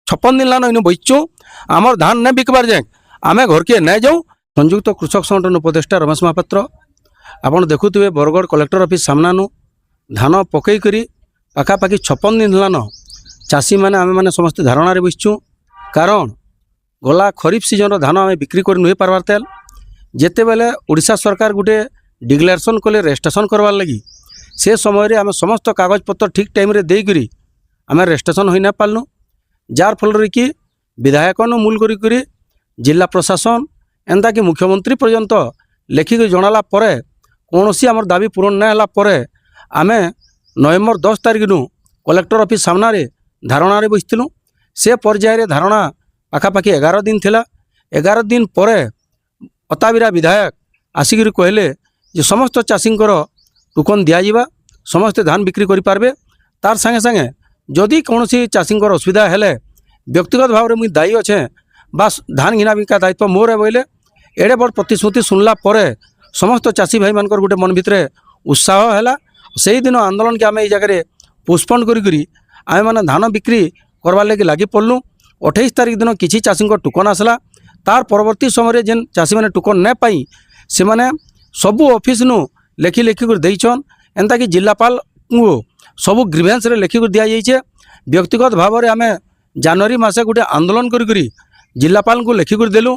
56 दिन लान इन बइचु आमर धान नहीं बिकबार जाए आम घर के नहीं जाऊँ। संयुक्त कृषक संगठन उपदेष्टा रमेश महापात्र आपड़ देखुए बरगढ़ कलेक्टर ऑफिस सामनानु धान पकई करी पाखापाखि 56 दिन लान चाषी मैंने आम मैंने समस्त धारणार बसचु कारण गला खरीफ सीजन धान आम बिक्री कर नुई पार्बार तेल जिते बेले ओडिशा सरकार गोटे डिक्लेरेसन कले रेजिस्ट्रेशन करवार लगी से समय आम समस्त कागज पत्र ठीक टाइम रे देकरी आम रेजिस्ट्रेशन हो ना पार्लु जार फल कि विधायक मूल करी जिला प्रशासन एंता कि मुख्यमंत्री पर्यंत लेखिक जनाला परे कौन सी आमर दाबी पूरण नाला परे आमे नवेम्बर 10 तारिख नु कलेक्टर ऑफिस सामने धारणा बसलु से पर्यायर धारणा पाखापाखि 11 दिन थिला 11 दिन पर अताबिरा विधायक आसिक कहले जे समस्त चाषी टोकन दिज्व समस्ते धान बिक्री करें तार संगे संगे जदि कौन चाषी असुविधा हेले व्यक्तिगत भाव में मुझे दायी अच्छे बास धान घिना बिका दायित्व मोर है बोले एड़े बड़ प्रतिश्रुति सुनला परे समस्त चाषी भाई मान गोटे मन भितर उत्साह है से दिन आंदोलन के आम जगह पोस्टपोन करी आम मैंने धान बिक्री करवार लगे लगी पड़लु 28 तारिख दिन किसी चाषी टोकन आसला तार परवर्ती समय जेन चाषी मैंने टोकन नहीं पाई से मैंने सबू ऑफिस नु लेखि कर देइछन एंता कि जिलापाल को सबू ग्रीवेंस रे लेखि कर दिया जाइए। व्यक्तिगत भाव में आम जनवरी मासे गोटे आंदोलन करी जिलापाल को लेखि कर देलु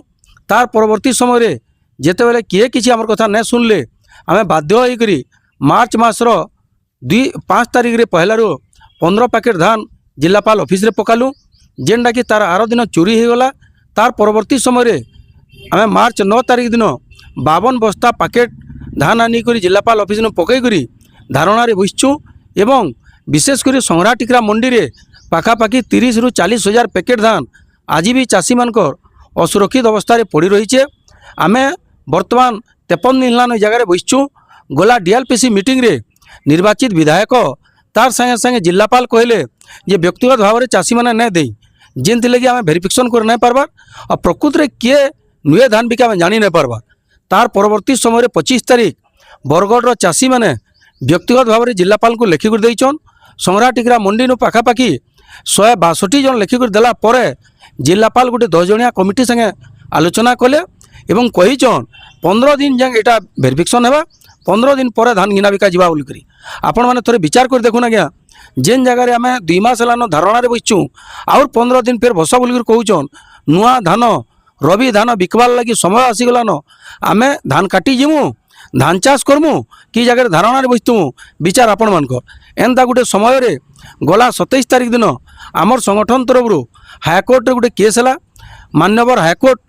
तार परवर्ती समय जेते बेले किए किसी आमर कथा नहीं सुनले आम बाध्य होकर मार्च मासर 5 तारिख रे पहलारू 15 पैकेट धान जिलापाल ऑफिस रे पकालु जेनटा कि तार आर दिन चोरी हो गला तार परवर्ती समय आम मार्च 9 तारिख दिन 52 बस्ता पैकेट धान आनिक जिलापाल ऑफिस में पकईकरी धारणार बसचु एवं विशेषकर संग्रा टिकरा मंडी रे पाखापाखि 30 ରୁ 40 हजार पैकेट धान आज भी चाषी मानकर असुरक्षित अवस्था पड़ी रही आम बर्तमान 53 दिन लान जगह बसचु गला डीएलपीसी मीटिंग रे निर्वाचित विधायक तार संगे संगे जिलापाल कहले ये व्यक्तिगत भाव में चाषी मैंने नहीं दे जिन लगे आम भेरिफिकेसन कर नहीं पार्बार और प्रकृत में किए नुए धान बिका आम जानी नहीं पार्बार तार परवर्ती समय 25 तारिख बरगढ़ चाषी मैंने व्यक्तिगत भाव में जिलापाल को लेखिक देइछन संग्रा टिकरा मंडी नु पाखापाखि 162 जन लेखिक देला परे जिलापाल गोटे 10 जणिया कमिटी संगे आलोचना कले एवं कहीचन 15 दिन जाए यहाँ भेरिफिकेसन है 15 दिन पर धान घिना बिका जा बोलिकी आपण मैंने थोड़े विचार कर देखुन आज्ञा जेन जगह आम 2 मास लान धारणार बसचु आउर 15 दिन फिर बस बोलिक कहून नुआ धान रवि धान बिकबार लगी समय आसीगलान आम धान काटी जीमु धान चाष करमु कि जगह धारणार बसतुमु विचार आपण मान एंता गोटे समय गला 27 तारिख दिन आमर संगठन तरफ हाईकोर्ट रे गोटे केस है मान्यवर हाईकोर्ट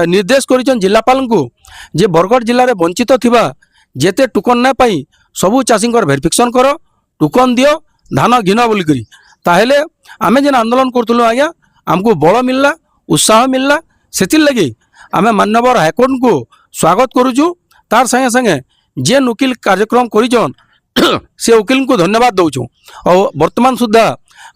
निर्देश कर जिलापाल को जे बरगढ़ जिले में वंचित थिबा जेते टोकन ना पाई सबू चाषी भेरिफिकेसन कर टोकन दियो धान घिन बोलिकी ताहेले आमे जेन आंदोलन करतलु आज्ञा आमको बल मिलला उत्साह मिलला सेतिर लगी आमे मान्यवर हाईकोर्ट को स्वागत करुचु तार संगे संगे जेन वकील कार्यक्रम करिजन से वकील को धन्यवाद दौचु और वर्तमान सुधा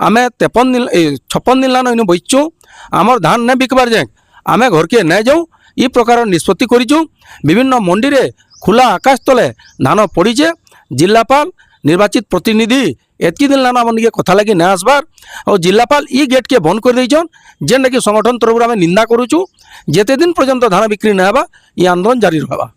आम 56 दिन लान इन बसचु आमर धान नहीं बिकबार जाए आम घर के नहीं जाऊँ ये प्रकार निष्पत्ति करिचु विभिन्न मंडी रे खुला आकाश तले धान पड़ीचे जिलापाल निर्वाचित प्रतिनिधि एतकी दिन लाना मन के कथा लगी नहीं आसबार और जिलापाल ई गेट के बंद कर देइछन जेनटा कि संगठन तरफ आम निंदा करुचु जेते दिन पर्यंत धान बिक्री नहीं हेबा ये आंदोलन जारी रहबा।